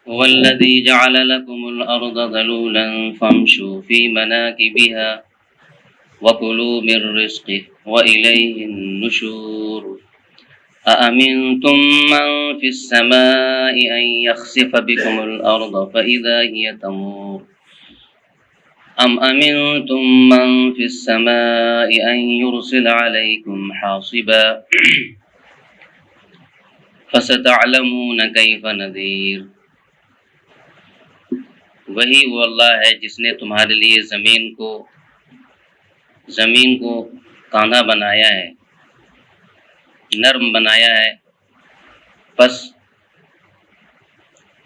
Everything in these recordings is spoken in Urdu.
هو الذي جعل لكم الأرض ذلولا فامشوا في مناكبها وكلوا من رزقه وإليه النشور أأمنتم من في السماء أن يخسف بكم الأرض فإذا هي تمور أم أمنتم من في السماء أن يرسل عليكم حاصبا فستعلمون كيف نذير وہی وہ اللہ ہے جس نے تمہارے لیے زمین کو کاندھا بنایا ہے، نرم بنایا ہے، پس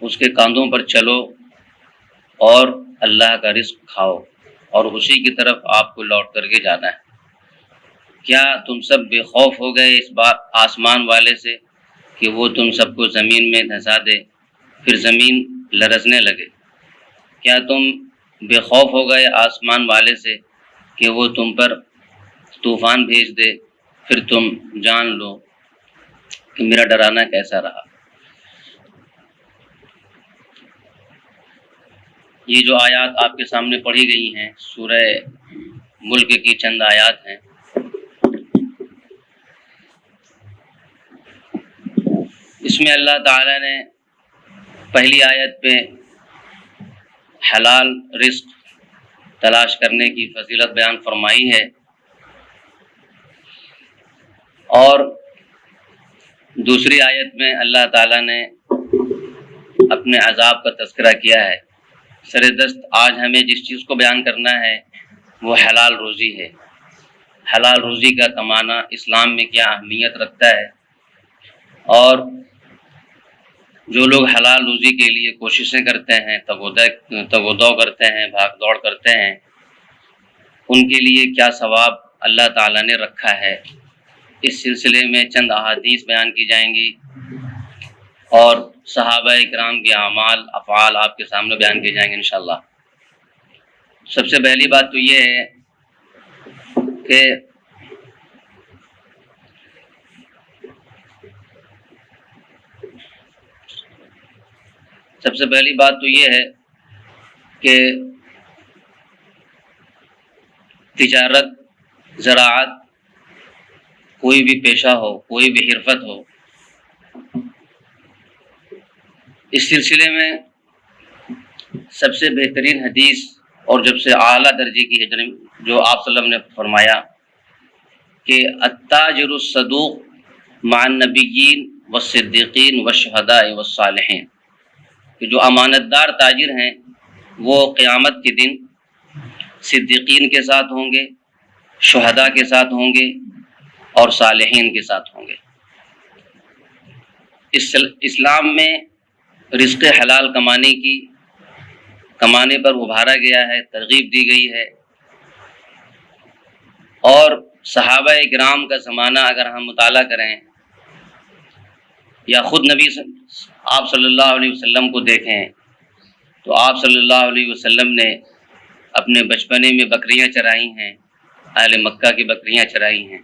اس کے کاندھوں پر چلو اور اللہ کا رزق کھاؤ اور اسی کی طرف آپ کو لوٹ کر کے جانا ہے۔ کیا تم سب بے خوف ہو گئے اس بات آسمان والے سے کہ وہ تم سب کو زمین میں دھسا دے پھر زمین لرزنے لگے؟ کیا تم بے خوف ہو گئے آسمان والے سے کہ وہ تم پر طوفان بھیج دے پھر تم جان لو کہ میرا ڈرانا کیسا رہا؟ یہ جو آیات آپ کے سامنے پڑھی گئی ہیں سورہ ملک کی چند آیات ہیں۔ اس میں اللہ تعالیٰ نے پہلی آیت پہ حلال رزق تلاش کرنے کی فضیلت بیان فرمائی ہے اور دوسری آیت میں اللہ تعالیٰ نے اپنے عذاب کا تذکرہ کیا ہے۔ سر دست آج ہمیں جس چیز کو بیان کرنا ہے وہ حلال روزی ہے۔ حلال روزی کا کمانا اسلام میں کیا اہمیت رکھتا ہے، اور جو لوگ حلال روزی کے لیے کوششیں کرتے ہیں، تگ و دو کرتے ہیں، بھاگ دوڑ کرتے ہیں، ان کے لیے کیا ثواب اللہ تعالیٰ نے رکھا ہے۔ اس سلسلے میں چند احادیث بیان کی جائیں گی اور صحابہ کرام کے اعمال افعال آپ کے سامنے بیان کیے جائیں گے انشاءاللہ۔ سب سے پہلی بات تو یہ ہے کہ تجارت، زراعت، کوئی بھی پیشہ ہو، کوئی بھی حرفت ہو، اس سلسلے میں سب سے بہترین حدیث اور جب سے اعلیٰ درجے کی ہے جو آپ صلی اللہ علیہ وسلم نے فرمایا کہ التاجر الصدوق مع النبیین والصدیقین والشہداء والصالحین، کہ جو امانت دار تاجر ہیں وہ قیامت کے دن صدیقین کے ساتھ ہوں گے، شہداء کے ساتھ ہوں گے اور صالحین کے ساتھ ہوں گے۔ اسلام میں رزق حلال کمانے پر ابھارا گیا ہے، ترغیب دی گئی ہے، اور صحابہ کرام کا زمانہ اگر ہم مطالعہ کریں یا خود نبی آپ صلی اللہ علیہ وسلم کو دیکھیں تو آپ صلی اللہ علیہ وسلم نے اپنے بچپنے میں بکریاں چرائی ہیں، اہل مکہ کی بکریاں چرائی ہیں۔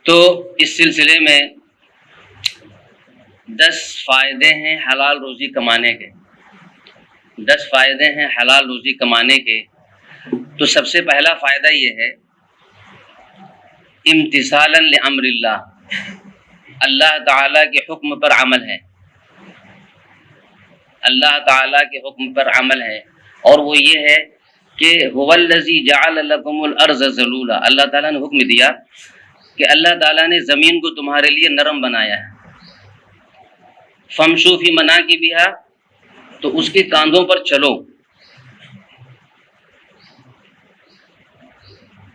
تو اس سلسلے میں 10 فائدے ہیں حلال روزی کمانے کے، 10 فائدے ہیں حلال روزی کمانے کے۔ تو سب سے پہلا فائدہ یہ ہے امتثالا لامر اللہ، اللہ تعالیٰ کے حکم پر عمل ہے، اللہ تعالیٰ کے حکم پر عمل ہے، اور وہ یہ ہے کہ هو الذی جعل لکم الارض ذلولا، اللہ تعالیٰ نے حکم دیا کہ اللہ تعالیٰ نے زمین کو تمہارے لیے نرم بنایا ہے، فامشوا فی مناکبہا، تو اس کے کاندھوں پر چلو۔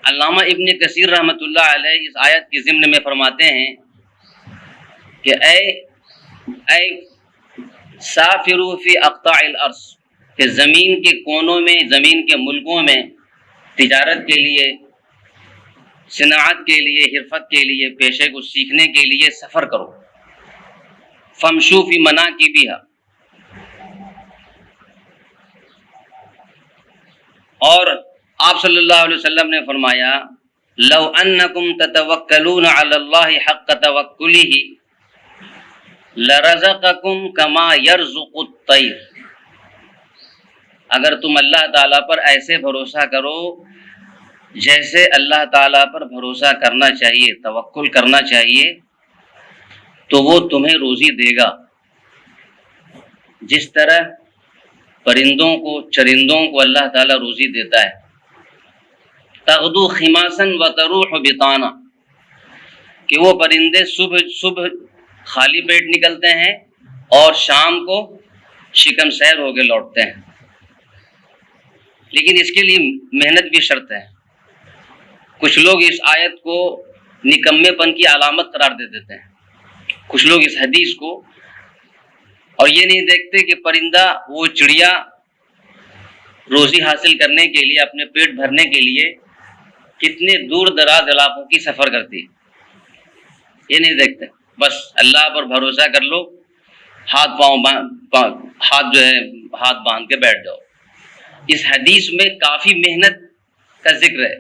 علامہ ابن کثیر رحمۃ اللہ علیہ اس آیت کے ضمن میں فرماتے ہیں کہ اے سافروا فی اقطاع الارض، کہ زمین کے کونوں میں، زمین کے ملکوں میں تجارت کے لیے، صناعت کے لیے، حرفت کے لیے، پیشے کو سیکھنے کے لیے سفر کرو۔ فامشوا فی مناکبہا، اور آپ صلی اللہ علیہ وسلم نے فرمایا لو انکم تتوکلون علی اللہ حق توکلہ لرزقکم کما یرزق الطیر، اگر تم اللہ تعالیٰ پر ایسے بھروسہ کرو جیسے اللہ تعالیٰ پر بھروسہ کرنا چاہیے، توکل کرنا چاہیے، تو وہ تمہیں روزی دے گا، جس طرح پرندوں کو، چرندوں کو اللہ تعالیٰ روزی دیتا ہے۔ تغدو خماسا وتروح بطانا، کہ وہ پرندے صبح خالی پیٹ نکلتے ہیں اور شام کو شکم سیر ہو کے لوٹتے ہیں، لیکن اس کے لیے محنت بھی شرط ہے۔ کچھ لوگ اس آیت کو نکمے پن کی علامت قرار دے دیتے ہیں، کچھ لوگ اس حدیث کو، اور یہ نہیں دیکھتے کہ پرندہ، وہ چڑیا روزی حاصل کرنے کے لیے، اپنے پیٹ بھرنے کے لیے کتنے دور دراز علاقوں کی سفر کرتی ہے، یہ نہیں دیکھتے۔ بس اللہ پر بھروسہ کر لو، ہاتھ باندھ کے بیٹھ جاؤ۔ اس حدیث میں کافی محنت کا ذکر ہے،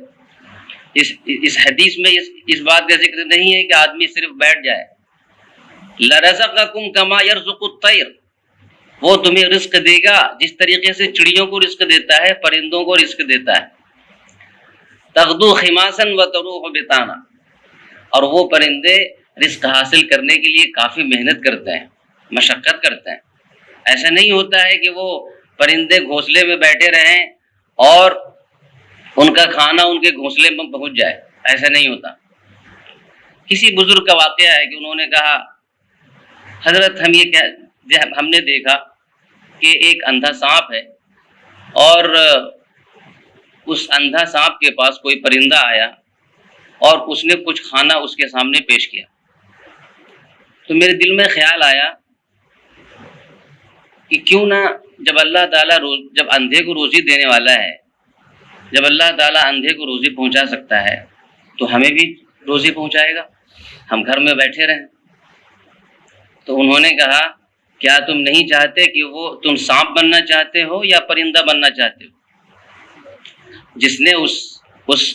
اس حدیث میں اس بات کا ذکر نہیں ہے کہ آدمی صرف بیٹھ جائے۔ لرزقکم کما یرزق الطیر، وہ تمہیں رزق دے گا جس طریقے سے چڑیوں کو رزق دیتا ہے، پرندوں کو رزق دیتا ہے۔ تغدو خماسا وتروح بطانا، اور وہ پرندے رزق حاصل کرنے کے لیے کافی محنت کرتے ہیں، مشقت کرتے ہیں۔ ایسا نہیں ہوتا ہے کہ وہ پرندے گھونسلے میں بیٹھے رہیں اور ان کا کھانا ان کے گھونسلے میں پہنچ جائے، ایسا نہیں ہوتا۔ کسی بزرگ کا واقعہ ہے کہ انہوں نے کہا، حضرت ہم نے دیکھا کہ ایک اندھا سانپ ہے، اور اس اندھا سانپ کے پاس کوئی پرندہ آیا اور اس نے کچھ کھانا اس کے سامنے پیش کیا، تو میرے دل میں خیال آیا کہ کیوں نہ، جب اللہ تعالیٰ جب اندھے کو روزی دینے والا ہے، جب اللہ تعالیٰ اندھے کو روزی پہنچا سکتا ہے تو ہمیں بھی روزی پہنچائے گا، ہم گھر میں بیٹھے رہیں۔ تو انہوں نے کہا، کیا تم نہیں چاہتے کہ تم سانپ بننا چاہتے ہو یا پرندہ بننا چاہتے ہو؟ جس نے اس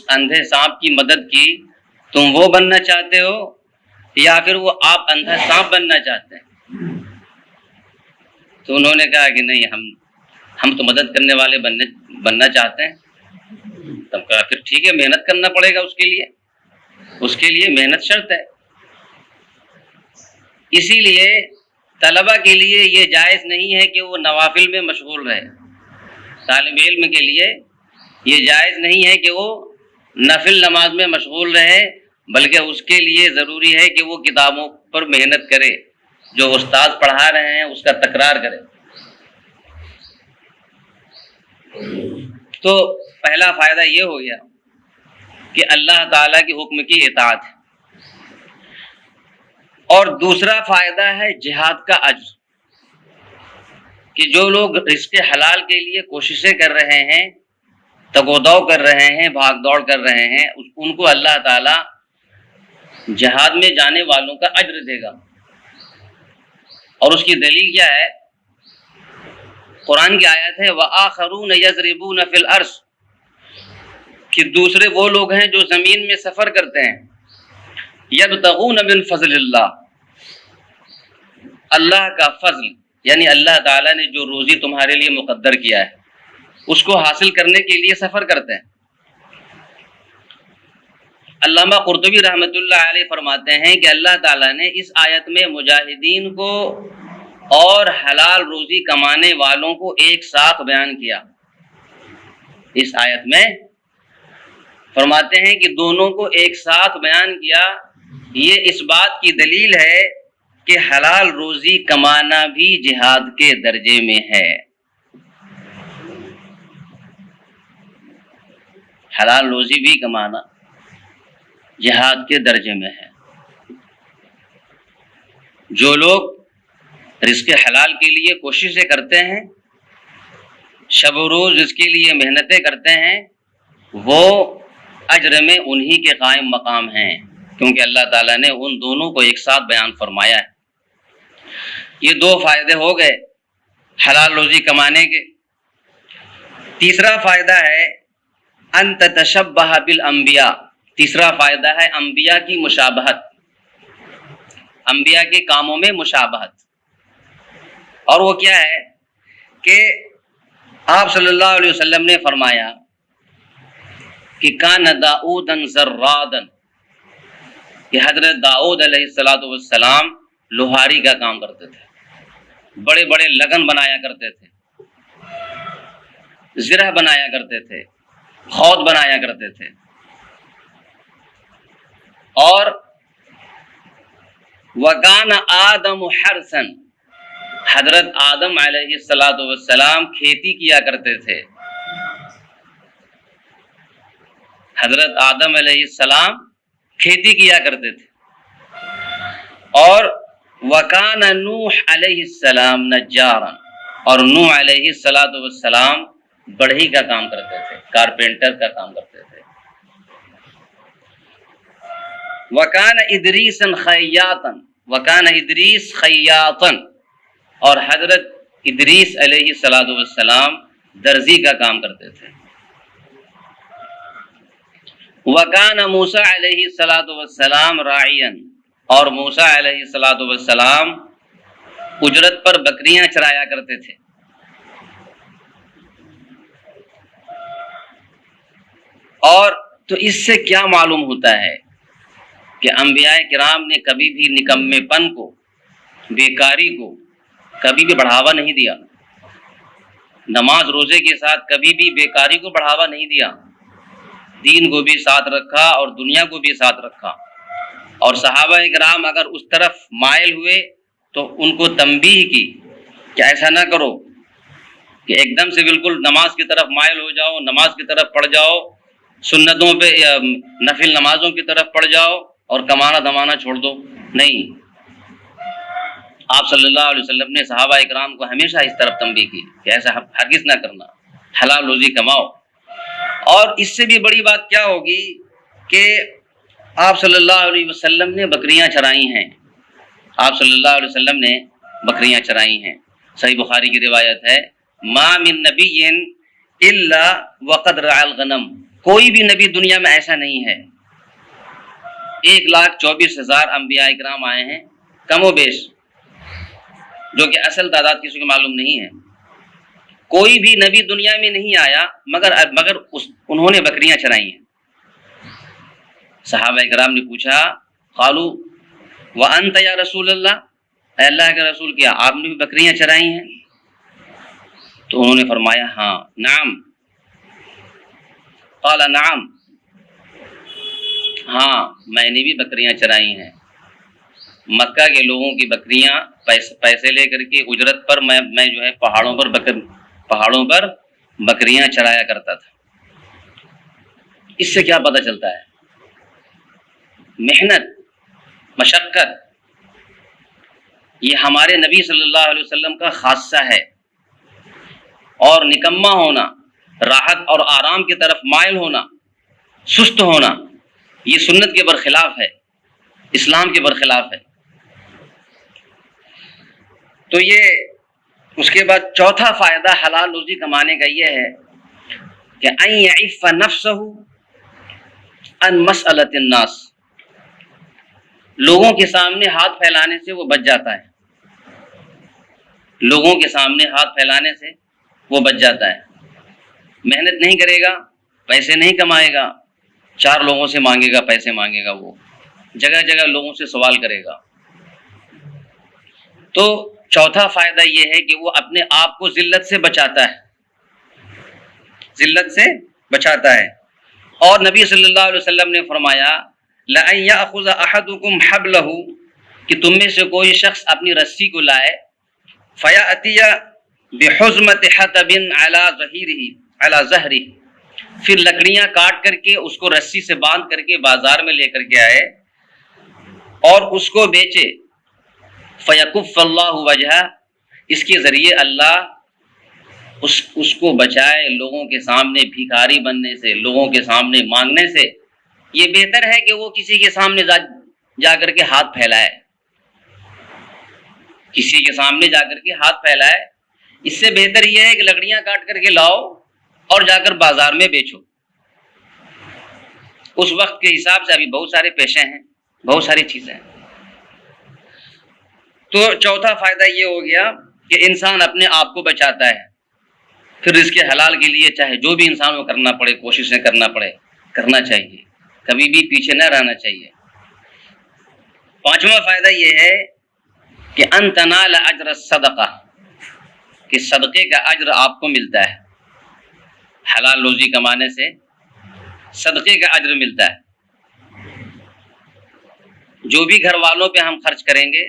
اندھے سانپ کی مدد کی، تم وہ بننا چاہتے ہو یا پھر وہ آپ اندھا سانپ بننا چاہتے ہیں؟ تو انہوں نے کہا کہ نہیں، ہم تو مدد کرنے والے بننا چاہتے ہیں۔ تب کہا پھر ٹھیک ہے، محنت کرنا پڑے گا، اس کے لیے محنت شرط ہے۔ اسی لیے طلبہ کے لیے یہ جائز نہیں ہے کہ وہ نوافل میں مشغول رہے، طالب علم کے لیے یہ جائز نہیں ہے کہ وہ نفل نماز میں مشغول رہے، بلکہ اس کے لیے ضروری ہے کہ وہ کتابوں پر محنت کرے، جو استاد پڑھا رہے ہیں اس کا تکرار کرے۔ تو پہلا فائدہ یہ ہو گیا کہ اللہ تعالیٰ کے حکم کی اطاعت ہے، اور دوسرا فائدہ ہے جہاد کا اجر، کہ جو لوگ رزق حلال کے لیے کوششیں کر رہے ہیں، تگ و دو کر رہے ہیں، بھاگ دوڑ کر رہے ہیں، ان کو اللہ تعالیٰ جہاد میں جانے والوں کا اجر دے گا۔ اور اس کی دلیل کیا ہے؟ قرآن کی آیت ہے، وَآخَرُونَ يَضْرِبُونَ فِي الْأَرْضِ، کہ دوسرے وہ لوگ ہیں جو زمین میں سفر کرتے ہیں، يَبْتَغُونَ مِن فَضْلِ اللَّهِ، اللہ کا فضل، یعنی اللہ تعالیٰ نے جو روزی تمہارے لیے مقدر کیا ہے اس کو حاصل کرنے کے لیے سفر کرتے ہیں۔ علامہ قرطبی رحمۃ اللہ علیہ فرماتے ہیں کہ اللہ تعالیٰ نے اس آیت میں مجاہدین کو اور حلال روزی کمانے والوں کو ایک ساتھ بیان کیا۔ اس آیت میں فرماتے ہیں کہ دونوں کو ایک ساتھ بیان کیا، یہ اس بات کی دلیل ہے کہ حلال روزی کمانا بھی جہاد کے درجے میں ہے۔ حلال روزی بھی کمانا جہاد کے درجے میں ہے۔ جو لوگ رزق حلال کے لیے کوششیں کرتے ہیں، شب و روز اس کے لیے محنتیں کرتے ہیں، وہ اجر میں انہی کے قائم مقام ہیں، کیونکہ اللہ تعالیٰ نے ان دونوں کو ایک ساتھ بیان فرمایا ہے۔ یہ دو فائدے ہو گئے حلال روزی کمانے کے۔ تیسرا فائدہ ہے ان تتشبہ بالانبیاء، تیسرا فائدہ ہے انبیاء کی مشابہت، انبیاء کے کاموں میں مشابہت، اور وہ کیا ہے کہ آپ صلی اللہ علیہ وسلم نے فرمایا کہ کان داؤدا زرادا، کہ حضرت داؤد علیہ السلام لوہاری کا کام کرتے تھے، بڑے بڑے لگن بنایا کرتے تھے، زرہ بنایا کرتے تھے، خود بنایا کرتے تھے، اور وکان آدم حرثا، حضرت آدم علیہ السلام کھیتی کیا کرتے تھے، حضرت آدم علیہ السلام کھیتی کیا کرتے تھے، اور وکان نوح علیہ السلام نجارا، اور نوح علیہ السلام بڑھئی کا کام کرتے تھے، کارپینٹر کا کام کرتے تھے، وکان ادریس خیاطا، وکان ادریس خیاطا، اور حضرت ادریس علیہ السلام درزی کا کام کرتے تھے، وکان موسیٰ علیہ السلام راعیا، اور موسیٰ علیہ السلام اجرت پر بکریاں چرایا کرتے تھے۔ اور تو اس سے کیا معلوم ہوتا ہے کہ انبیاء کرام نے کبھی بھی نکمے پن کو، بیکاری کو کبھی بھی بڑھاوا نہیں دیا، نماز روزے کے ساتھ کبھی بھی بیکاری کو بڑھاوا نہیں دیا، دین کو بھی ساتھ رکھا اور دنیا کو بھی ساتھ رکھا، اور صحابہ کرام اگر اس طرف مائل ہوئے تو ان کو تنبیہ کی کہ ایسا نہ کرو کہ ایک دم سے بالکل نماز کی طرف مائل ہو جاؤ، نماز کی طرف پڑ جاؤ، سنتوں پہ نفل نمازوں کی طرف پڑ جاؤ اور کمانا دمانا چھوڑ دو، نہیں، آپ صلی اللہ علیہ وسلم نے صحابہ اکرام کو ہمیشہ اس طرف تنبیہ کی کہ ایسا ہرگز نہ کرنا، حلال روزی کماؤ۔ اور اس سے بھی بڑی بات کیا ہوگی کہ آپ صلی اللہ علیہ وسلم نے بکریاں چرائی ہیں، آپ صلی اللہ علیہ وسلم نے بکریاں چرائی ہیں۔ صحیح بخاری کی روایت ہے، ما من نبی الا وقد رعى الغنم، کوئی بھی نبی دنیا میں ایسا نہیں ہے، 1,24,000 انبیاء اکرام آئے ہیں کم و بیش، جو کہ اصل تعداد کسی کو معلوم نہیں ہے، کوئی بھی نبی دنیا میں نہیں آیا مگر انہوں نے بکریاں چرائی ہیں۔ صحابہ کرام نے پوچھا، قالوا وانت یا رسول اللہ، اے اللہ کے رسول، کیا آپ نے بھی بکریاں چرائی ہیں؟ تو انہوں نے فرمایا ہاں، نعم، قال نعم، ہاں میں نے بھی بکریاں چرائی ہیں۔ مکہ کے لوگوں کی بکریاں پیسے لے کر کے اجرت پر میں جو ہے پہاڑوں پر بکریاں چرایا کرتا تھا۔ اس سے کیا پتہ چلتا ہے؟ محنت، مشقت، یہ ہمارے نبی صلی اللہ علیہ وسلم کا خاصہ ہے، اور نکما ہونا، راحت اور آرام کی طرف مائل ہونا، سست ہونا، یہ سنت کے برخلاف ہے، اسلام کے برخلاف ہے۔ تو یہ اس کے بعد چوتھا فائدہ حلال روزی کمانے کا یہ ہے کہ ان یعف نفسہ عن مسألۃ الناس، لوگوں کے سامنے ہاتھ پھیلانے سے وہ بچ جاتا ہے، لوگوں کے سامنے ہاتھ پھیلانے سے وہ بچ جاتا ہے، محنت نہیں کرے گا، پیسے نہیں کمائے گا، 4 لوگوں سے مانگے گا، پیسے مانگے گا، وہ جگہ جگہ لوگوں سے سوال کرے گا۔ تو چوتھا فائدہ یہ ہے کہ وہ اپنے آپ کو ذلت سے بچاتا ہے، ذلت سے بچاتا ہے۔ اور نبی صلی اللہ علیہ وسلم نے فرمایا لَأَن يَأْخُذَ أَحَدُكُمْ حَبْلَهُ، کہ تم میں سے کوئی شخص اپنی رسی کو لائے، فَيَأْتِيَ بِحُزْمَةِ حَطَبٍ عَلَى ظَهْرِهِ، پھر لکڑیاں کاٹ کر کے اس کو رسی سے باندھ کر کے بازار میں لے کر کے آئے اور اس کو بیچے، فَيَكُفَّ اللَّهُ وَجْهَهُ، اس کے ذریعے اللہ اس کو بچائے لوگوں کے سامنے بھیکاری بننے سے، لوگوں کے سامنے مانگنے سے۔ یہ بہتر ہے کہ وہ کسی کے سامنے جا کر کے ہاتھ پھیلائے، کسی کے سامنے جا کر کے ہاتھ پھیلائے، اس سے بہتر یہ ہے کہ لکڑیاں کاٹ کر کے لاؤ اور جا کر بازار میں بیچو۔ اس وقت کے حساب سے ابھی بہت سارے پیشے ہیں، بہت ساری چیزیں ہیں۔ تو چوتھا فائدہ یہ ہو گیا کہ انسان اپنے آپ کو بچاتا ہے، پھر رزق حلال کے لیے چاہے جو بھی انسان کو کرنا پڑے، کوششیں کرنا پڑے، کرنا چاہیے، کبھی بھی پیچھے نہ رہنا چاہیے۔ پانچواں فائدہ یہ ہے کہ ان تنال اجر الصدقہ، کہ صدقے کا اجر آپ کو ملتا ہے، حلال روزی کمانے سے صدقے کا اجر ملتا ہے۔ جو بھی گھر والوں پہ ہم خرچ کریں گے،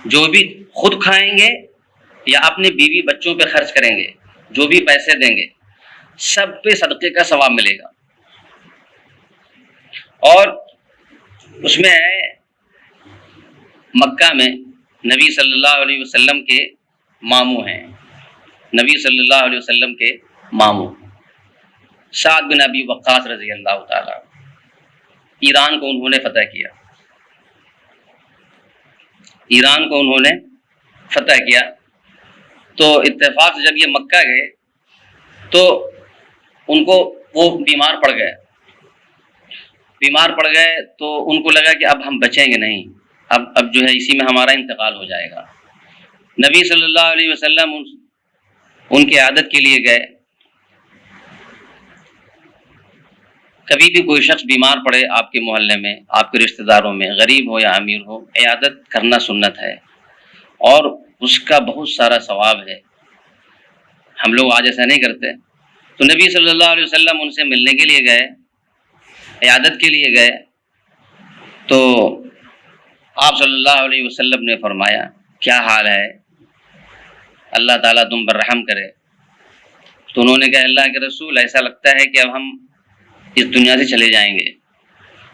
جو بھی خود کھائیں گے یا اپنے بیوی بچوں پہ خرچ کریں گے، جو بھی پیسے دیں گے، سب پہ صدقے کا ثواب ملے گا۔ اور اس میں ہے مکہ میں نبی صلی اللہ علیہ وسلم کے ماموں ہیں، نبی صلی اللہ علیہ وسلم کے ماموں سعد بن ابی وقاص رضی اللہ تعالیٰ، ایران کو انہوں نے فتح کیا، ایران کو انہوں نے فتح کیا۔ تو اتفاق سے جب یہ مکہ گئے تو ان کو وہ بیمار پڑ گئے تو ان کو لگا کہ اب ہم بچیں گے نہیں، اب جو ہے اسی میں ہمارا انتقال ہو جائے گا۔ نبی صلی اللہ علیہ وسلم ان کی عیادت کے لیے گئے۔ کبھی بھی کوئی شخص بیمار پڑے آپ کے محلے میں، آپ کے رشتہ داروں میں، غریب ہو یا امیر ہو، عیادت کرنا سنت ہے اور اس کا بہت سارا ثواب ہے۔ ہم لوگ آج ایسا نہیں کرتے۔ تو نبی صلی اللہ علیہ وسلم ان سے ملنے کے لیے گئے، عیادت کے لیے گئے، تو آپ صلی اللہ علیہ وسلم نے فرمایا کیا حال ہے، اللہ تعالیٰ تم پر رحم کرے۔ تو انہوں نے کہا اللہ کے رسول، ایسا لگتا ہے کہ اب ہم اس دنیا سے چلے جائیں گے،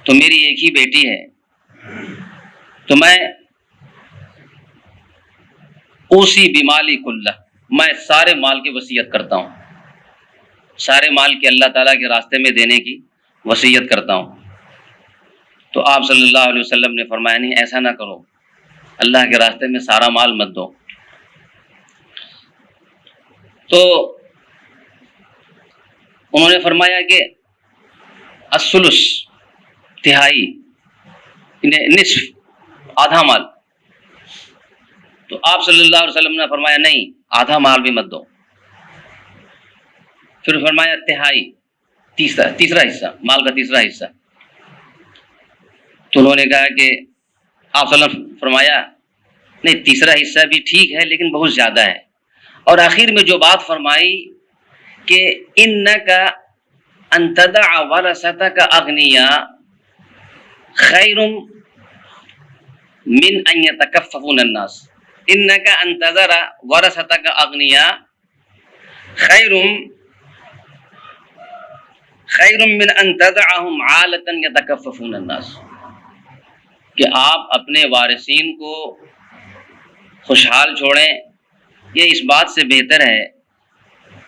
تو میری ایک ہی بیٹی ہے، تو میں اوصی بمالی کلہ، میں سارے مال کی وصیت کرتا ہوں، سارے مال کے اللہ تعالیٰ کے راستے میں دینے کی وصیت کرتا ہوں۔ تو آپ صلی اللہ علیہ وسلم نے فرمایا نہیں، ایسا نہ کرو، اللہ کے راستے میں سارا مال مت دو۔ تو انہوں نے فرمایا کہ الثلث، تہائی، نصف، آدھا مال۔ تو آپ صلی اللہ علیہ وسلم نے فرمایا نہیں، آدھا مال بھی مت دو۔ پھر فرمایا تہائی، تیسرا حصہ، مال کا تیسرا حصہ۔ تو انہوں نے کہا کہ آپ صلی اللہ علیہ وسلم فرمایا نہیں، تیسرا حصہ بھی ٹھیک ہے لیکن بہت زیادہ ہے۔ اور آخر میں جو بات فرمائی کہ انکا ان تدع ورثتک اغنیاء خیر من ان یتکففون الناس، انکا ان تذر ورثتک اغنیاء خیر من ان تدعهم عالة یتکففون الناس، کہ آپ اپنے وارثین کو خوشحال چھوڑیں، یہ اس بات سے بہتر ہے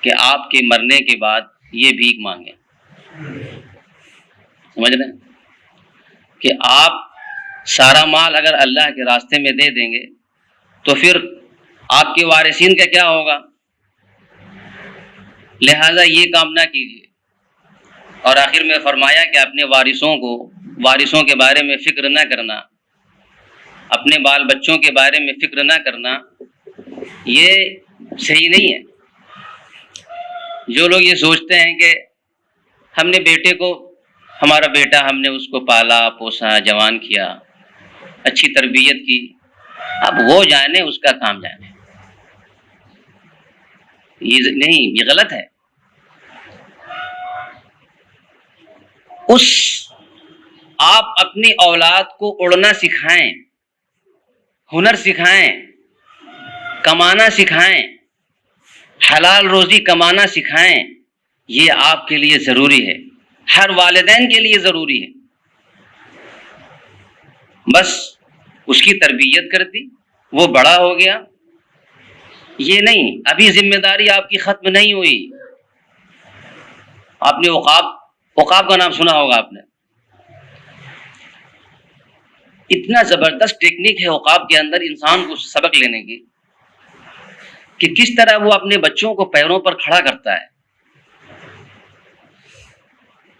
کہ آپ کے مرنے کے بعد یہ بھیک مانگیں۔ سمجھ رہے ہیں کہ آپ سارا مال اگر اللہ کے راستے میں دے دیں گے تو پھر آپ کے وارثین کا کیا ہوگا؟ لہذا یہ کام نہ کیجیے۔ اور آخر میں فرمایا کہ اپنے وارثوں کے بارے میں فکر نہ کرنا، اپنے بال بچوں کے بارے میں فکر نہ کرنا، یہ صحیح نہیں ہے۔ جو لوگ یہ سوچتے ہیں کہ ہم نے بیٹے کو، ہمارا بیٹا، ہم نے اس کو پالا پوسا، جوان کیا، اچھی تربیت کی، اب وہ جانے، اس کا کام جانے، یہ نہیں، یہ غلط ہے۔ آپ اپنی اولاد کو اڑنا سکھائیں، ہنر سکھائیں، کمانا سکھائیں، حلال روزی کمانا سکھائیں، یہ آپ کے لیے ضروری ہے، ہر والدین کے لیے ضروری ہے۔ بس اس کی تربیت کر دی، وہ بڑا ہو گیا، یہ نہیں، ابھی ذمہ داری آپ کی ختم نہیں ہوئی۔ آپ نے عقاب کا نام سنا ہوگا آپ نے، اتنا زبردست ٹیکنیک ہے عقاب کے اندر انسان کو سبق لینے کی، کہ کس طرح وہ اپنے بچوں کو پیروں پر کھڑا کرتا ہے۔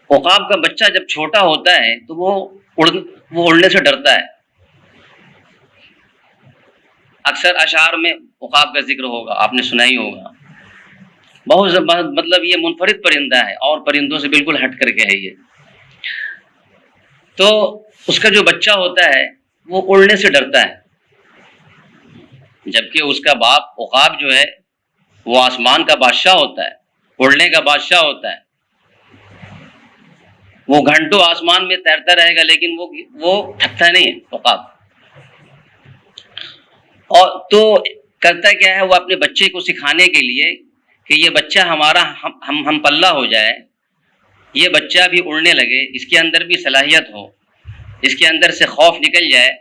عقاب کا بچہ جب چھوٹا ہوتا ہے تو وہ اڑنے سے ڈرتا ہے، اکثر اشعار میں عقاب کا ذکر ہوگا، آپ نے سنا ہی ہوگا. بہت مطلب یہ منفرد پرندہ ہے اور پرندوں سے بالکل ہٹ کر کے ہے یہ. تو اس کا جو بچہ ہوتا ہے وہ اڑنے سے ڈرتا ہے، جبکہ اس کا باپ عقاب جو ہے وہ آسمان کا بادشاہ ہوتا ہے، اڑنے کا بادشاہ ہوتا ہے. وہ گھنٹوں آسمان میں تیرتا رہے گا لیکن وہ تھکتا نہیں ہے عقاب. اور تو کرتا کیا ہے، وہ اپنے بچے کو سکھانے کے لیے کہ یہ بچہ ہمارا ہم پلہ ہو جائے، یہ بچہ بھی اڑنے لگے، اس کے اندر بھی صلاحیت ہو، اس کے اندر سے خوف نکل جائے.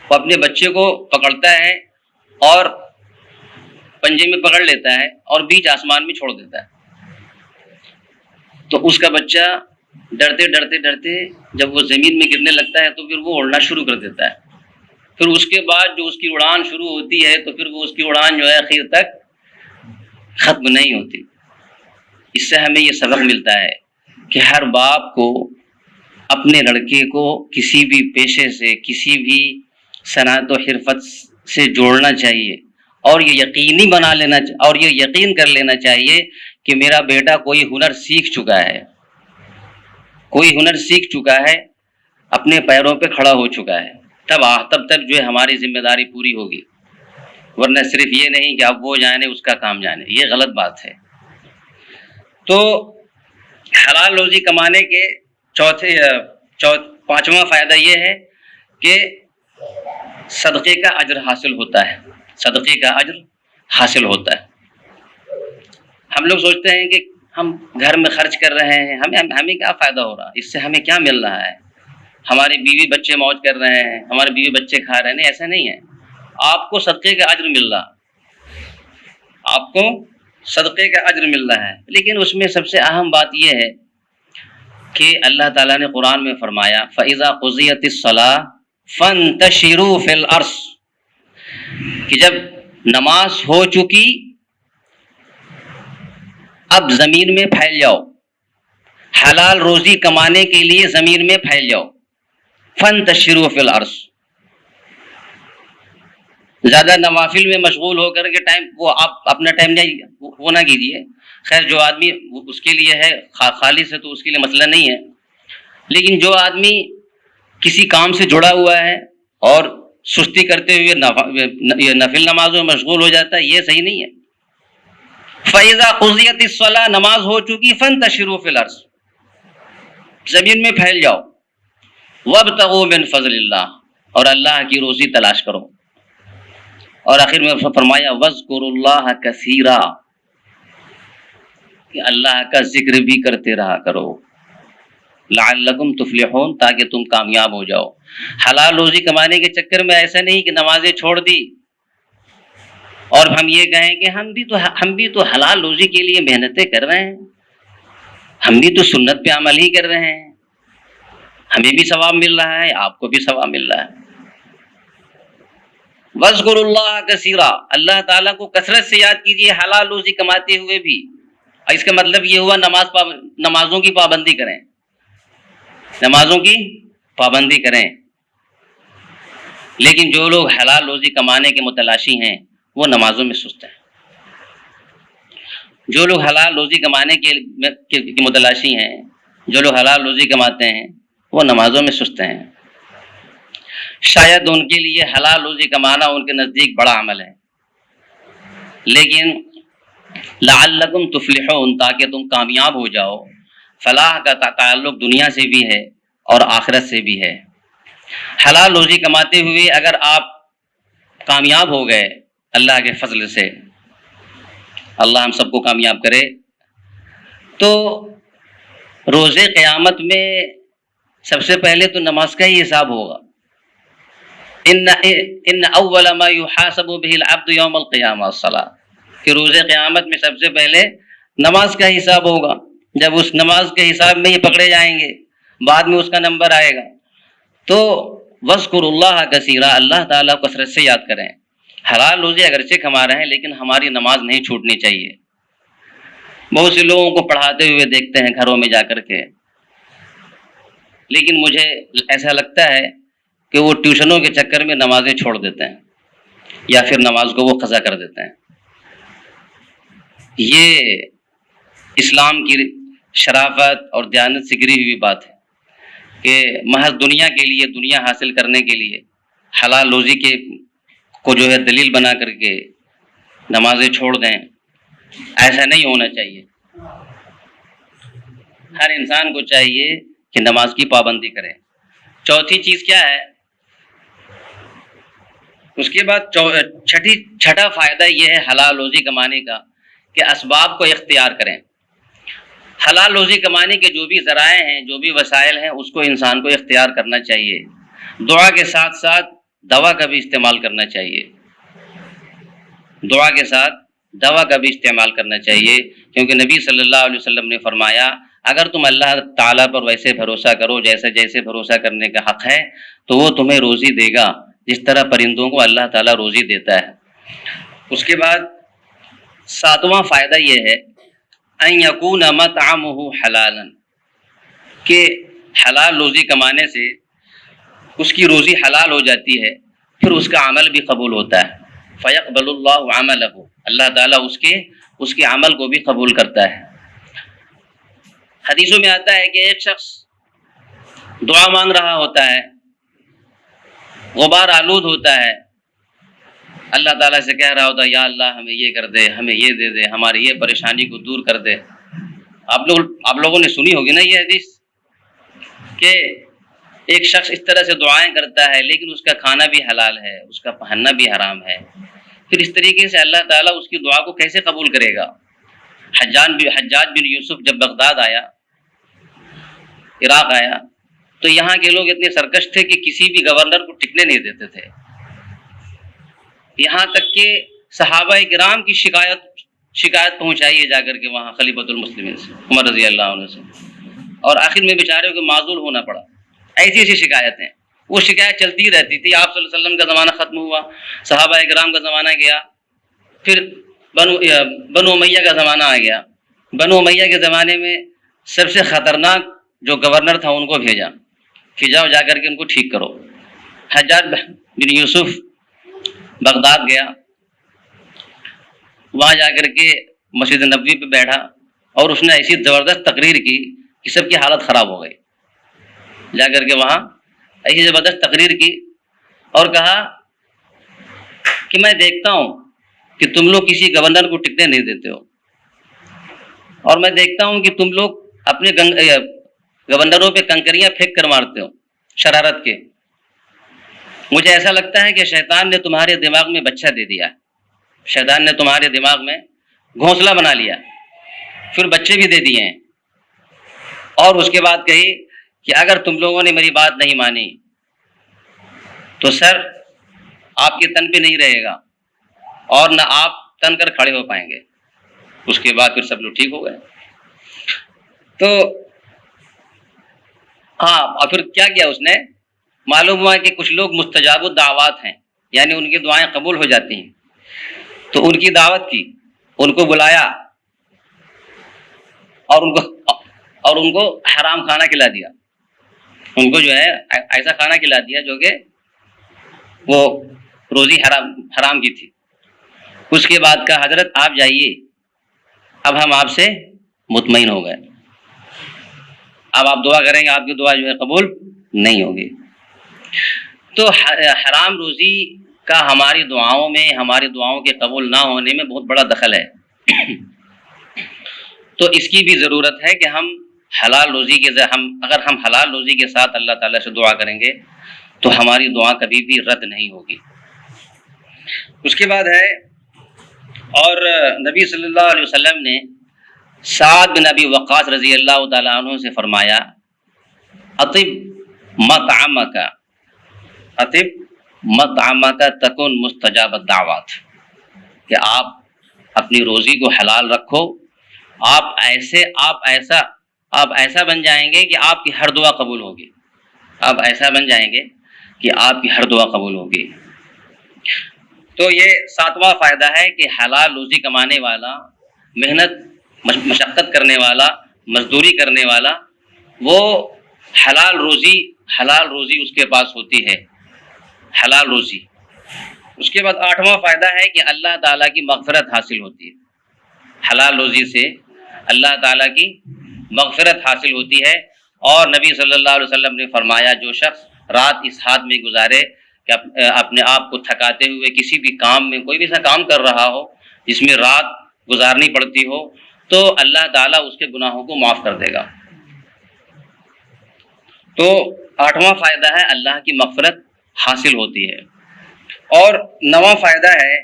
وہ اپنے بچے کو پکڑتا ہے اور پنجے میں پکڑ لیتا ہے اور بیچ آسمان میں چھوڑ دیتا ہے. تو اس کا بچہ ڈرتے ڈرتے ڈرتے جب وہ زمین میں گرنے لگتا ہے تو پھر وہ اڑنا شروع کر دیتا ہے. پھر اس کے بعد جو اس کی اڑان شروع ہوتی ہے تو پھر وہ اس کی اڑان جو ہے آخر تک ختم نہیں ہوتی. اس سے ہمیں یہ سبق ملتا ہے کہ ہر باپ کو اپنے لڑکے کو کسی بھی پیشے سے، کسی بھی صنعت و حرفت سے جوڑنا چاہیے اور یہ یقینی بنا لینا اور یہ یقین کر لینا چاہیے کہ میرا بیٹا کوئی ہنر سیکھ چکا ہے، کوئی ہنر سیکھ چکا ہے، اپنے پیروں پہ کھڑا ہو چکا ہے. تب تک جو ہے ہماری ذمہ داری پوری ہوگی. ورنہ صرف یہ نہیں کہ اب وہ جانے اس کا کام جانے، یہ غلط بات ہے. تو حلال روزی کمانے کے پانچواں فائدہ یہ ہے کہ صدقے کا اجر حاصل ہوتا ہے. صدقے کا اجر حاصل ہوتا ہے. ہم لوگ سوچتے ہیں کہ ہم گھر میں خرچ کر رہے ہیں، ہمیں کیا فائدہ ہو رہا، اس سے ہمیں کیا مل رہا ہے، ہماری بیوی بچے موج کر رہے ہیں، ہمارے بیوی بچے کھا رہے ہیں. نہیں، ایسا نہیں ہے. آپ کو صدقے کا اجر مل رہا، آپ کو صدقے کا اجر مل رہا ہے. لیکن اس میں سب سے اہم بات یہ ہے کہ اللہ تعالیٰ نے قرآن میں فرمایا فَإِذَا قُضِيَتِ الصَّلَاةُ فَانتَشِرُوا فِي الْأَرْضِ، کہ جب نماز ہو چکی اب زمین میں پھیل جاؤ، حلال روزی کمانے کے لیے زمین میں پھیل جاؤ. فَانتَشِرُوا فِي الْأَرْضِ، زیادہ نوافل میں مشغول ہو کر کے وہ آپ اپنا ٹائم نہیں وہ نہ کیجیے. خیر جو آدمی اس کے لیے ہے خالص ہے تو اس کے لیے مسئلہ نہیں ہے. لیکن جو آدمی کسی کام سے جڑا ہوا ہے اور سستی کرتے ہوئے نفل نمازوں میں مشغول ہو جاتا ہے، یہ صحیح نہیں ہے. فَإِذَا قُضِيَتِ الصَّلَاةُ، نماز ہو چکی، فَانتَشِرُوا فِي الْأَرْضِ، زمین میں پھیل جاؤ. وَابْتَغُوا مِنْ فَضْلِ اللَّهِ، اور اللہ کی روزی تلاش کرو. اور آخر میں فرمایا وَاذْكُرُوا اللَّهَ كَثِيرًا، کہ اللہ کا ذکر بھی کرتے رہا کرو. لَعَلَّكُمْ تُفْلِحُونَ، تاکہ تم کامیاب ہو جاؤ. حلال روزی کمانے کے چکر میں ایسا نہیں کہ نمازیں چھوڑ دی اور ہم یہ کہیں کہ ہم بھی تو حلال روزی کے لیے محنتیں کر رہے ہیں، ہم بھی تو سنت پہ عمل ہی کر رہے ہیں، ہمیں بھی ثواب مل رہا ہے، آپ کو بھی ثواب مل رہا ہے. وَاذْكُرُوا اللَّهَ كَثِيرًا، اللہ تعالیٰ کو کثرت سے یاد کیجیے حلال روزی کماتے ہوئے بھی. اس کا مطلب یہ ہوا نمازوں کی پابندی کریں، نمازوں کی پابندی کریں. لیکن جو لوگ حلال روزی کمانے کے متلاشی ہیں وہ نمازوں میں سست ہیں. جو لوگ حلال روزی کمانے کے متلاشی ہیں، جو لوگ حلال روزی کماتے ہیں وہ نمازوں میں سست ہیں. شاید ان کے لیے حلال روزی کمانا ان کے نزدیک بڑا عمل ہے، لیکن لعلکم تفلحون، تاکہ تم کامیاب ہو جاؤ. فلاح کا تعلق دنیا سے بھی ہے اور آخرت سے بھی ہے. حلال روزی کماتے ہوئے اگر آپ کامیاب ہو گئے اللہ کے فضل سے، اللہ ہم سب کو کامیاب کرے، تو روز قیامت میں سب سے پہلے تو نماز کا ہی حساب ہوگا. ان اول ما يحاسب به العبد يوم القيامه الصلاة، کہ روز قیامت میں سب سے پہلے نماز کا حساب ہوگا. جب اس نماز کے حساب میں یہ پکڑے جائیں گے، بعد میں اس کا نمبر آئے گا. تو وَاذْكُرُوا اللَّهَ كَثِيرًا، اللہ تعالیٰ کو کثرت سے یاد کریں. حلال روزی اگرچہ کما رہے ہیں لیکن ہماری نماز نہیں چھوٹنی چاہیے. بہت سے لوگوں کو پڑھاتے ہوئے دیکھتے ہیں گھروں میں جا کر کے، لیکن مجھے ایسا لگتا ہے کہ وہ ٹیوشنوں کے چکر میں نمازیں چھوڑ دیتے ہیں. یا پھر نماز کو وہ قضا کر دیتے ہیں۔ یہ اسلام کی شرافت اور دیانت سے گری ہوئی بات ہے کہ محض دنیا کے لیے، دنیا حاصل کرنے کے لیے حلال روزی کے کو جو ہے دلیل بنا کر کے نمازیں چھوڑ دیں۔ ایسا نہیں ہونا چاہیے۔ ہر انسان کو چاہیے کہ نماز کی پابندی کرے۔ چوتھی چیز کیا ہے؟ اس کے بعد چھٹا فائدہ یہ ہے حلال روزی کمانے کا کہ اسباب کو اختیار کریں۔ حلال روزی کمانے کے جو بھی ذرائع ہیں، جو بھی وسائل ہیں، اس کو انسان کو اختیار کرنا چاہیے۔ دعا کے ساتھ ساتھ دوا کا بھی استعمال کرنا چاہیے۔ دعا کے ساتھ دوا کا بھی استعمال کرنا چاہیے، کیونکہ نبی صلی اللہ علیہ وسلم نے فرمایا اگر تم اللہ تعالیٰ پر ویسے بھروسہ کرو جیسے بھروسہ کرنے کا حق ہے تو وہ تمہیں روزی دے گا جس طرح پرندوں کو اللہ تعالیٰ روزی دیتا ہے۔ اس کے بعد ساتواں فائدہ یہ ہے ان یکون مطعمہ حلالا، کہ حلال روزی کمانے سے اس کی روزی حلال ہو جاتی ہے، پھر اس کا عمل بھی قبول ہوتا ہے۔ فیقبل اللہ عملہ، اللہ تعالیٰ اس کے عمل کو بھی قبول کرتا ہے۔ حدیثوں میں آتا ہے کہ ایک شخص دعا مانگ رہا ہوتا ہے، غبار آلود ہوتا ہے، اللہ تعالیٰ سے کہہ رہا ہوتا ہے یا اللہ ہمیں یہ کر دے، ہمیں یہ دے دے، ہماری یہ پریشانی کو دور کر دے۔ آپ لوگوں نے سنی ہوگی نا یہ حدیث کہ ایک شخص اس طرح سے دعائیں کرتا ہے لیکن اس کا کھانا بھی حلال ہے، اس کا پہننا بھی حرام ہے، پھر اس طریقے سے اللہ تعالیٰ اس کی دعا کو کیسے قبول کرے گا؟ حجاج بن یوسف جب بغداد آیا، عراق آیا، تو یہاں کے لوگ اتنے سرکش تھے کہ کسی بھی گورنر کو ٹکنے نہیں دیتے تھے، یہاں تک کہ صحابہ کرام کی شکایت پہنچائی ہے جا کر کے وہاں خلیفۃ المسلمین سے، عمر رضی اللہ عنہ سے، اور آخر میں بیچارے کو معزول ہونا پڑا۔ ایسی شکایتیں، وہ شکایت چلتی رہتی تھی۔ آپ صلی اللہ علیہ وسلم کا زمانہ ختم ہوا، صحابہ کرام کا زمانہ گیا، پھر بنو امیہ کا زمانہ آ گیا۔ بنو امیہ کے زمانے میں سب سے خطرناک جو گورنر تھا ان کو بھیجا کہ جاؤ جا کر کے ان کو ٹھیک کرو۔ حجاج بن یوسف بغداد گیا، وہاں جا کر کے مسجد نبوی پہ بیٹھا اور اس نے ایسی زبردست تقریر کی کہ سب کی حالت خراب ہو گئی۔ جا کر کے وہاں ایسی زبردست تقریر کی اور کہا کہ میں دیکھتا ہوں کہ تم لوگ کسی گورنر کو ٹکنے نہیں دیتے ہو، اور میں دیکھتا ہوں کہ تم لوگ اپنے گورنروں پہ کنکریاں پھینک کر مارتے ہو شرارت کے۔ مجھے ایسا لگتا ہے کہ شیطان نے تمہارے دماغ میں بچہ دے دیا، شیطان نے تمہارے دماغ میں گھونسلہ بنا لیا، پھر بچے بھی دے دیے ہیں۔ اور اس کے بعد کہی کہ اگر تم لوگوں نے میری بات نہیں مانی تو سر آپ کے تن پہ نہیں رہے گا اور نہ آپ تن کر کھڑے ہو پائیں گے۔ اس کے بعد پھر سب لوگ ٹھیک ہو گئے۔ تو اور پھر کیا کیا اس نے؟ معلوم ہوا کہ کچھ لوگ مستجاب الدعوات ہیں، یعنی ان کی دعائیں قبول ہو جاتی ہیں، تو ان کی دعوت کی، ان کو بلایا اور ان کو حرام کھانا کھلا دیا، ان کو جو ہے ایسا کھانا کھلا دیا جو کہ وہ روزی حرام کی تھی۔ اس کے بعد کہا حضرت آپ جائیے، اب ہم آپ سے مطمئن ہو گئے، اب آپ دعا کریں گے آپ کی دعا جو ہے قبول نہیں ہوگی۔ تو حرام روزی کا ہماری دعاؤں میں، ہماری دعاؤں کے قبول نہ ہونے میں بہت بڑا دخل ہے۔ تو اس کی بھی ضرورت ہے کہ ہم حلال روزی اگر ہم حلال روزی کے ساتھ اللہ تعالیٰ سے دعا کریں گے تو ہماری دعا کبھی بھی رد نہیں ہوگی۔ اس کے بعد ہے، اور نبی صلی اللہ علیہ وسلم نے سعد بن ابی وقاص رضی اللہ تعالیٰ عنہ سے فرمایا اطب مطعمک تکن مستجاب الدعوات، کہ آپ اپنی روزی کو حلال رکھو، آپ ایسا بن جائیں گے کہ آپ کی ہر دعا قبول ہوگی، آپ ایسا بن جائیں گے کہ آپ کی ہر دعا قبول ہوگی۔ تو یہ ساتواں فائدہ ہے کہ حلال روزی کمانے والا، محنت مشقت کرنے والا، مزدوری کرنے والا، وہ حلال روزی اس کے پاس ہوتی ہے، حلال روزی۔ اس کے بعد 8واں فائدہ ہے کہ اللہ تعالیٰ کی مغفرت حاصل ہوتی ہے. حلال روزی سے اللہ تعالیٰ کی مغفرت حاصل ہوتی ہے. اور نبی صلی اللہ علیہ وسلم نے فرمایا جو شخص رات اس حال میں گزارے کہ اپنے آپ کو تھکاتے ہوئے کسی بھی کام میں کوئی بھی ایسا کام کر رہا ہو جس میں رات گزارنی پڑتی ہو تو اللہ تعالیٰ اس کے گناہوں کو معاف کر دے گا. تو 8واں فائدہ ہے اللہ کی مغفرت حاصل ہوتی ہے. اور 9واں فائدہ ہے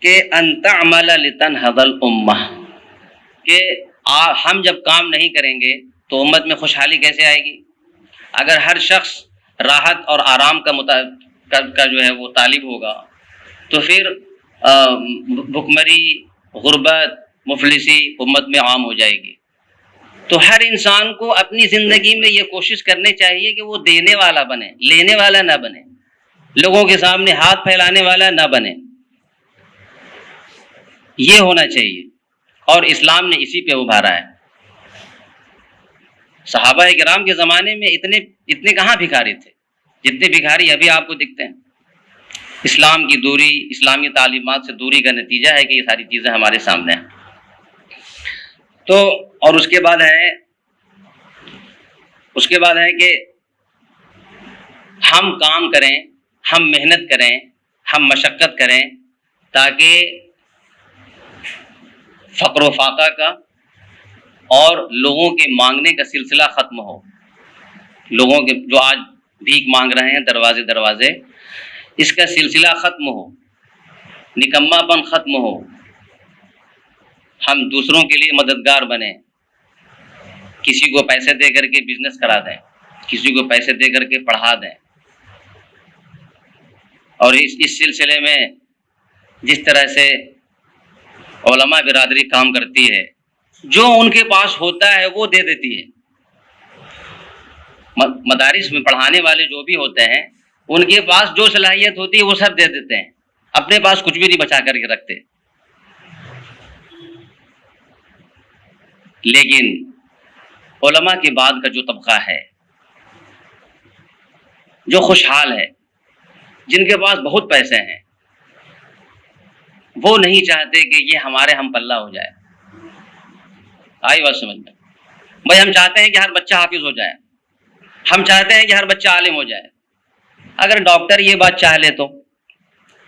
کہ ان تعمل لتنہض الامہ، کہ ہم جب کام نہیں کریں گے تو امت میں خوشحالی کیسے آئے گی؟ اگر ہر شخص راحت اور آرام کا جو ہے وہ طالب ہوگا تو پھر بھکمری، غربت، مفلسی امت میں عام ہو جائے گی. تو ہر انسان کو اپنی زندگی میں یہ کوشش کرنی چاہیے کہ وہ دینے والا بنے، لینے والا نہ بنے، لوگوں کے سامنے ہاتھ پھیلانے والا نہ بنے. یہ ہونا چاہیے اور اسلام نے اسی پہ ابھارا ہے. صحابہ کرام کے زمانے میں اتنے کہاں بھکاری تھے جتنے بھکاری ابھی آپ کو دکھتے ہیں. اسلام کی دوری، اسلامی تعلیمات سے دوری کا نتیجہ ہے کہ یہ ساری چیزیں ہمارے سامنے ہیں. تو اور اس کے بعد ہے کہ ہم کام کریں، ہم محنت کریں، ہم مشقت کریں تاکہ فقر و فاقہ کا اور لوگوں کے مانگنے کا سلسلہ ختم ہو. لوگوں کے جو آج بھیک مانگ رہے ہیں دروازے، اس کا سلسلہ ختم ہو، نکما پن ختم ہو. ہم دوسروں کے لیے مددگار بنیں، کسی کو پیسے دے کر کے بزنس کرا دیں، کسی کو پیسے دے کر کے پڑھا دیں. اور اس سلسلے میں جس طرح سے علماء برادری کام کرتی ہے، جو ان کے پاس ہوتا ہے وہ دے دیتی ہے. مدارس میں پڑھانے والے جو بھی ہوتے ہیں ان کے پاس جو صلاحیت ہوتی ہے وہ سب دے دیتے ہیں، اپنے پاس کچھ بھی نہیں بچا کر کے رکھتے. لیکن علماء کے بعد کا جو طبقہ ہے جو خوشحال ہے، جن کے پاس بہت پیسے ہیں، وہ نہیں چاہتے کہ یہ ہمارے ہم پلہ ہو جائے. آئی بات سمجھ میں؟ بھائی ہم چاہتے ہیں کہ ہر بچہ حافظ ہو جائے، ہم چاہتے ہیں کہ ہر بچہ عالم ہو جائے. اگر ڈاکٹر یہ بات چاہ لے تو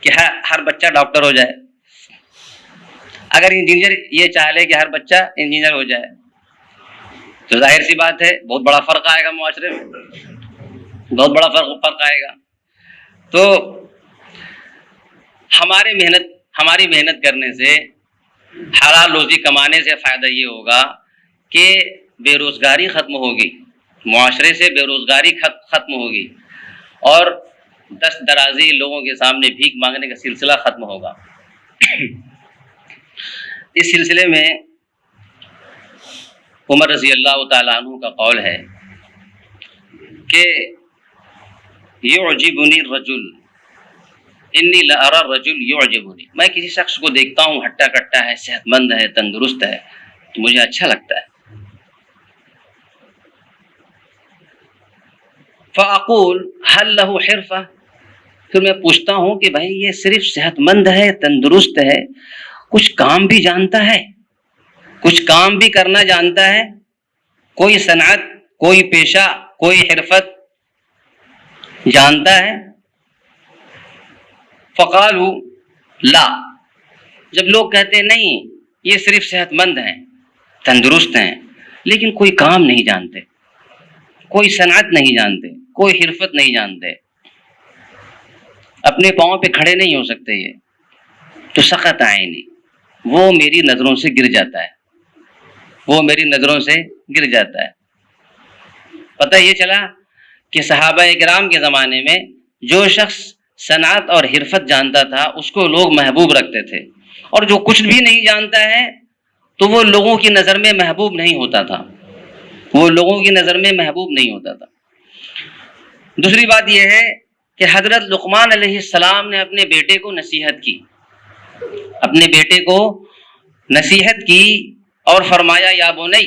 کہ ہر بچہ ڈاکٹر ہو جائے، اگر انجینئر یہ چاہ لے کہ ہر بچہ انجینئر ہو جائے، تو ظاہر سی بات ہے بہت بڑا فرق آئے گا معاشرے میں، بہت بڑا فرق آئے گا. تو ہماری محنت کرنے سے، حلال روزی کمانے سے فائدہ یہ ہوگا کہ بے روزگاری ختم ہوگی، معاشرے سے بے روزگاری ختم ہوگی، اور دست درازی لوگوں کے سامنے بھیک مانگنے کا سلسلہ ختم ہوگا. اس سلسلے میں عمر رضی اللہ تعالیٰ عنہ کا قول ہے کہ یعجبنی الرجل انی لأری الرجل یعجبنی، میں کسی شخص کو دیکھتا ہوں ہٹا کٹا ہے، صحت مند ہے، تندرست ہے، تو مجھے اچھا لگتا ہے. فاقول هل له حرفہ، پھر میں پوچھتا ہوں کہ بھائی یہ صرف صحت مند ہے، تندرست ہے، کچھ کام بھی جانتا ہے، کچھ کام بھی کرنا جانتا ہے، کوئی صنعت، کوئی پیشہ، کوئی حرفت جانتا ہے؟ فقالوا لا، جب لوگ کہتے ہیں نہیں یہ صرف صحت مند ہیں، تندرست ہیں، لیکن کوئی کام نہیں جانتے، کوئی صنعت نہیں جانتے، کوئی حرفت نہیں جانتے، اپنے پاؤں پہ کھڑے نہیں ہو سکتے، یہ تو سقط عینی، وہ میری نظروں سے گر جاتا ہے، وہ میری نظروں سے گر جاتا ہے. پتہ یہ چلا کہ صحابہ کرام کے زمانے میں جو شخص صنعت اور حرفت جانتا تھا اس کو لوگ محبوب رکھتے تھے، اور جو کچھ بھی نہیں جانتا ہے تو وہ لوگوں کی نظر میں محبوب نہیں ہوتا تھا، وہ لوگوں کی نظر میں محبوب نہیں ہوتا تھا. دوسری بات یہ ہے کہ حضرت لقمان علیہ السلام نے اپنے بیٹے کو نصیحت کی، اپنے بیٹے کو نصیحت کی اور فرمایا یا بنی،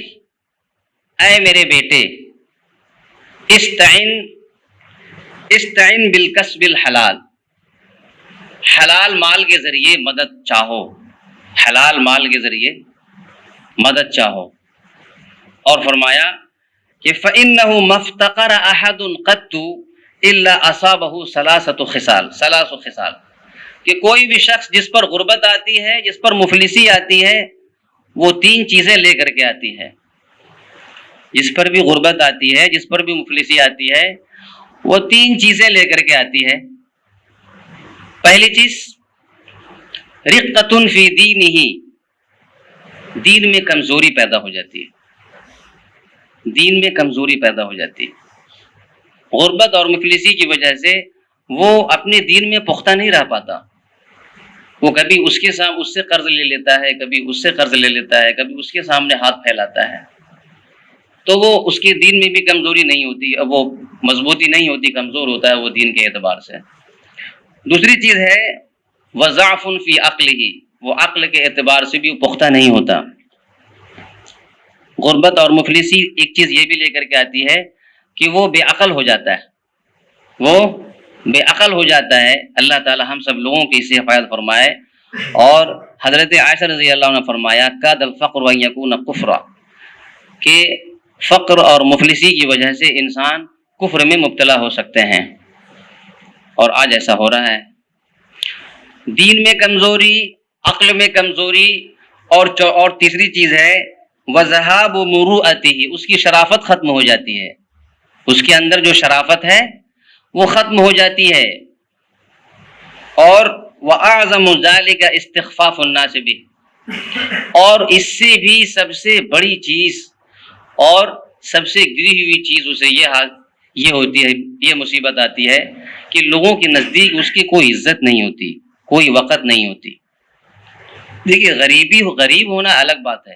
اے میرے بیٹے، استعن بالکسب الحلال، حلال مال کے ذریعے مدد چاہو، حلال مال کے ذریعے مدد چاہو۔ اور فرمایا کہ فَإِنَّهُ مَفْتَقَرَ أَحَدٌ قَطُّ إِلَّا أَصَابَهُ ثلاث خصال، کہ کوئی بھی شخص جس پر غربت آتی ہے، جس پر مفلسی آتی ہے، وہ تین چیزیں لے کر کے آتی ہے۔ جس پر بھی غربت آتی ہے، جس پر بھی مفلسی آتی ہے، وہ تین چیزیں لے کر کے آتی ہے۔ پہلی چیز رقۃ فی دینہ، دین میں کمزوری پیدا ہو جاتی ہے، دین میں کمزوری پیدا ہو جاتی ہے۔ غربت اور مفلسی کی وجہ سے وہ اپنے دین میں پختہ نہیں رہ پاتا، وہ کبھی اس سے قرض لے لیتا ہے، کبھی اس سے قرض لے لیتا ہے، کبھی اس کے سامنے ہاتھ پھیلاتا ہے، تو وہ اس کے دین میں بھی کمزوری نہیں ہوتی، وہ مضبوطی نہیں ہوتی، کمزور ہوتا ہے وہ دین کے اعتبار سے۔ دوسری چیز ہے وضعف فی عقلہ، وہ عقل کے اعتبار سے بھی پختہ نہیں ہوتا۔ غربت اور مفلسی ایک چیز یہ بھی لے کر کے آتی ہے کہ وہ بے عقل ہو جاتا ہے، وہ بے عقل ہو جاتا ہے۔ اللہ تعالی ہم سب لوگوں کی اس سے حفاظت فرمائے۔ اور حضرت عائشہ رضی اللہ عنہ نے فرمایا کاد الفقر ان یکون کفرا، کہ فقر اور مفلسی کی وجہ سے انسان کفر میں مبتلا ہو سکتے ہیں، اور آج ایسا ہو رہا ہے۔ دین میں کمزوری، عقل میں کمزوری، اور تیسری چیز ہے وذہاب مروءتہ، اس کی شرافت ختم ہو جاتی ہے، اس کے اندر جو شرافت ہے وہ ختم ہو جاتی ہے۔ اور وَأَعْظَمُ ذَلِكَ اسْتِخْفَافُ النَّاسِ بِهِ، اور اس سے بھی سب سے بڑی چیز اور سب سے گری ہوئی چیز اسے یہ ہوتی ہے، یہ مصیبت آتی ہے کہ لوگوں کے نزدیک اس کی کوئی عزت نہیں ہوتی، کوئی وقت نہیں ہوتی۔ دیکھیے غریب ہونا الگ بات ہے،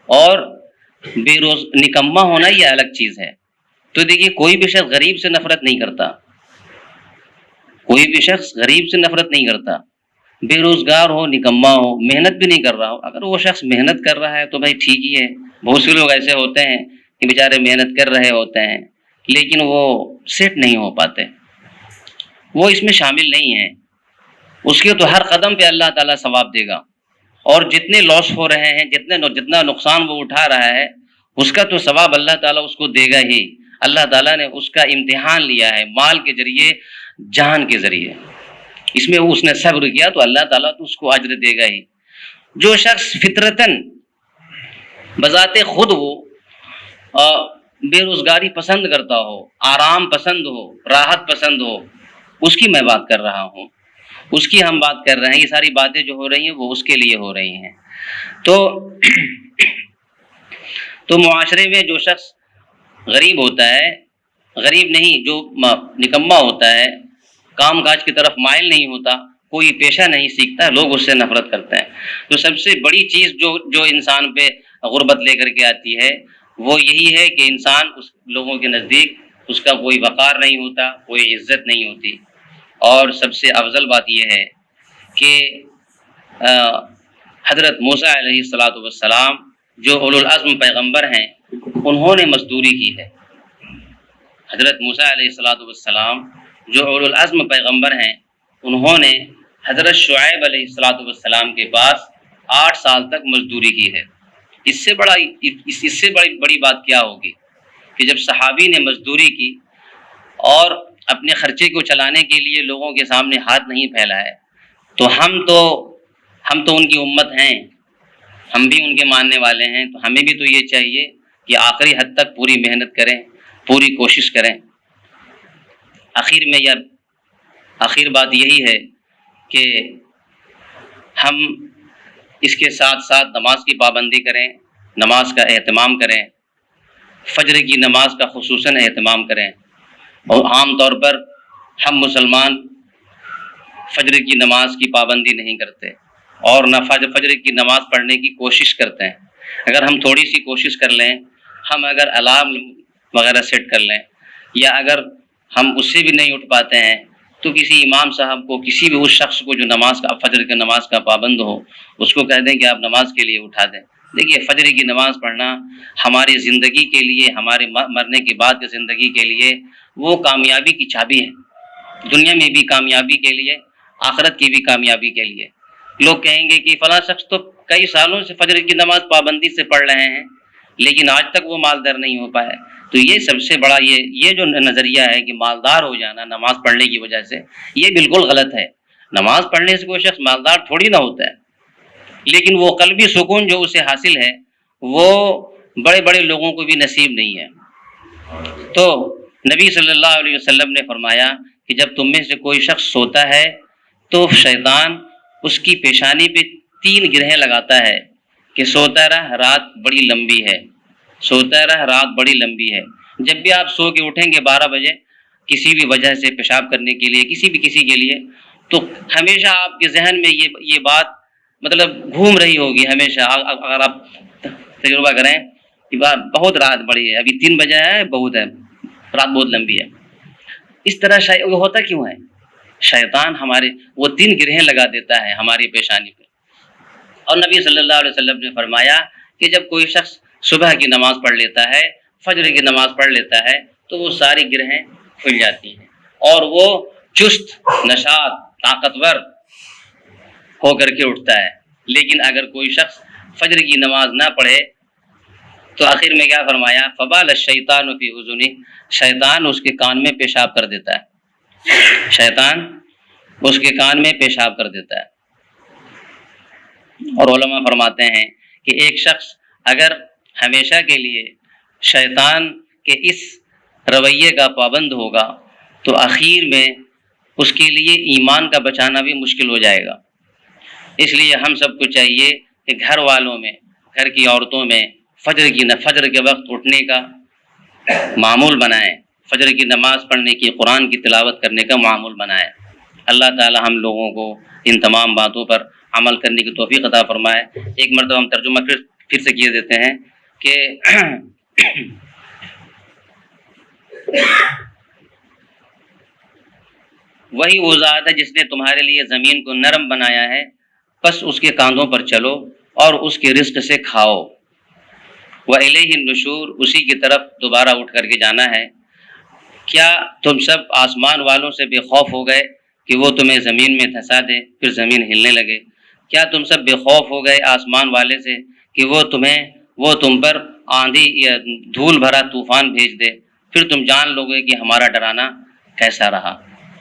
اور نکما ہونا یہ الگ چیز ہے۔ تو دیکھیے کوئی بھی شخص غریب سے نفرت نہیں کرتا، کوئی بھی شخص غریب سے نفرت نہیں کرتا، بے روزگار ہو، نکما ہو، محنت بھی نہیں کر رہا ہو، اگر وہ شخص محنت کر رہا ہے تو بھائی ٹھیک ہی ہے۔ بہت سے لوگ ایسے ہوتے ہیں کہ بیچارے محنت کر رہے ہوتے ہیں لیکن وہ سیٹ نہیں ہو پاتے، وہ اس میں شامل نہیں ہیں۔ اس کے تو ہر قدم پہ اللہ تعالیٰ ثواب دے گا، اور جتنے لاس ہو رہے ہیں، جتنا نقصان وہ اٹھا رہا ہے، اس کا تو ثواب اللہ تعالیٰ اس کو دے گا ہی۔ اللہ تعالیٰ نے اس کا امتحان لیا ہے، مال کے ذریعے، جان کے ذریعے، اس میں اس نے صبر کیا تو اللہ تعالیٰ تو اس کو اجر دے گا ہی۔ جو شخص فطرتاً بذات خود وہ بے روزگاری پسند کرتا ہو، آرام پسند ہو، راحت پسند ہو، اس کی میں بات کر رہا ہوں، اس کی ہم بات کر رہے ہیں۔ یہ ساری باتیں جو ہو رہی ہیں وہ اس کے لیے ہو رہی ہیں۔ تو معاشرے میں جو شخص غریب ہوتا ہے، غریب نہیں، جو نکما ہوتا ہے، کام کاج کی طرف مائل نہیں ہوتا، کوئی پیشہ نہیں سیکھتا، لوگ اس سے نفرت کرتے ہیں۔ تو سب سے بڑی چیز جو انسان پہ غربت لے کر کے آتی ہے وہ یہی ہے کہ انسان اس لوگوں کے نزدیک اس کا کوئی وقار نہیں ہوتا، کوئی عزت نہیں ہوتی۔ اور سب سے افضل بات یہ ہے کہ حضرت موسیٰ علیہ السلام جو اولو العزم پیغمبر ہیں، انہوں نے مزدوری کی ہے۔ حضرت موسیٰ علیہ السلام جو اولو العزم پیغمبر ہیں، انہوں نے حضرت شعیب علیہ السلام کے پاس 8 سال تک مزدوری کی ہے۔ اس سے بڑی بات کیا ہوگی کہ جب صحابی نے مزدوری کی اور اپنے خرچے کو چلانے کے لیے لوگوں کے سامنے ہاتھ نہیں پھیلائے، تو ہم تو ان کی امت ہیں، ہم بھی ان کے ماننے والے ہیں، تو ہمیں بھی تو یہ چاہیے کہ آخری حد تک پوری محنت کریں، پوری کوشش کریں۔ آخر بات یہی ہے کہ ہم اس کے ساتھ ساتھ نماز کی پابندی کریں، نماز کا اہتمام کریں، فجر کی نماز کا خصوصاً اہتمام کریں۔ اور عام طور پر ہم مسلمان فجر کی نماز کی پابندی نہیں کرتے، اور نہ فجر کی نماز پڑھنے کی کوشش کرتے ہیں۔ اگر ہم تھوڑی سی کوشش کر لیں، ہم اگر الارم وغیرہ سیٹ کر لیں، یا اگر ہم اس سے بھی نہیں اٹھ پاتے ہیں تو کسی امام صاحب کو، کسی بھی اس شخص کو جو فجر کی نماز کا پابند ہو، اس کو کہہ دیں کہ آپ نماز کے لیے اٹھا دیں۔ دیکھیے فجر کی نماز پڑھنا ہماری زندگی کے لیے، ہمارے مرنے کے بعد کی زندگی کے لیے وہ کامیابی کی چابی ہے، دنیا میں بھی کامیابی کے لیے آخرت کی بھی کامیابی کے لیے۔ لوگ کہیں گے کہ فلاں شخص تو کئی سالوں سے فجر کی نماز پابندی سے پڑھ رہے ہیں لیکن آج تک وہ مالدار نہیں ہو پایا۔ تو یہ سب سے بڑا یہ جو نظریہ ہے کہ مالدار ہو جانا نماز پڑھنے کی وجہ سے، یہ بالکل غلط ہے۔ نماز پڑھنے سے کوئی شخص مالدار تھوڑی نہ ہوتا ہے، لیکن وہ قلبی سکون جو اسے حاصل ہے وہ بڑے بڑے لوگوں کو بھی نصیب نہیں ہے۔ تو نبی صلی اللہ علیہ وسلم نے فرمایا کہ جب تم میں سے کوئی شخص سوتا ہے تو شیطان اس کی پیشانی پہ 3 گرہیں لگاتا ہے کہ سوتا رہ، رات بڑی لمبی ہے، سوتا رہ، رات بڑی لمبی ہے۔ جب بھی آپ سو کے اٹھیں گے 12 بجے کسی بھی وجہ سے پیشاب کرنے کے لیے، کسی کے لیے، تو ہمیشہ آپ کے ذہن میں یہ بات مطلب گھوم رہی ہوگی ہمیشہ۔ اگر آپ تجربہ کریں کہ بہت رات بڑی ہے، ابھی 3 بجے ہے، بہت ہے، رات بہت لمبی ہے۔ اس طرح ہوتا کیوں ہے؟ شیطان ہمارے وہ 3 گرہیں لگا دیتا ہے ہماری پیشانی پہ۔ اور نبی صلی اللہ علیہ وسلم نے فرمایا کہ جب کوئی شخص صبح کی نماز پڑھ لیتا ہے، فجر کی نماز پڑھ لیتا ہے، تو وہ ساری گرہیں کھل جاتی ہیں اور وہ چست، نشاط، طاقتور ہو کر کے اٹھتا ہے۔ لیکن اگر کوئی شخص فجر کی نماز نہ پڑھے تو آخر میں کیا فرمایا؟ فبال الشیطان فی اذنہ، شیطان اس کے کان میں پیشاب کر دیتا ہے، شیطان اس کے کان میں پیشاب کر دیتا ہے۔ اور علماء فرماتے ہیں کہ ایک شخص اگر ہمیشہ کے لیے شیطان کے اس رویے کا پابند ہوگا تو آخر میں اس کے لیے ایمان کا بچانا بھی مشکل ہو جائے گا۔ اس لیے ہم سب کو چاہیے کہ گھر والوں میں، گھر کی عورتوں میں فجر کے وقت اٹھنے کا معمول بنائیں، فجر کی نماز پڑھنے کی، قرآن کی تلاوت کرنے کا معمول بنائیں۔ اللہ تعالی ہم لوگوں کو ان تمام باتوں پر عمل کرنے کی توفیق عطا فرمائے۔ ایک مرتبہ ہم ترجمہ پھر سے کیے دیتے ہیں کہ وہی وہ ذات ہے جس نے تمہارے لیے زمین کو نرم بنایا ہے، پس اس کے کاندھوں پر چلو اور اس کے رزق سے کھاؤ۔ وَإِلَيْهِ النُّشُورُ، اسی کی طرف دوبارہ اٹھ کر کے جانا ہے۔ کیا تم سب آسمان والوں سے بے خوف ہو گئے کہ وہ تمہیں زمین میں دھسا دے پھر زمین ہلنے لگے؟ کیا تم سب بے خوف ہو گئے آسمان والے سے کہ وہ تم پر آندھی یا دھول بھرا طوفان بھیج دے، پھر تم جان لو گے کہ ہمارا ڈرانا کیسا رہا؟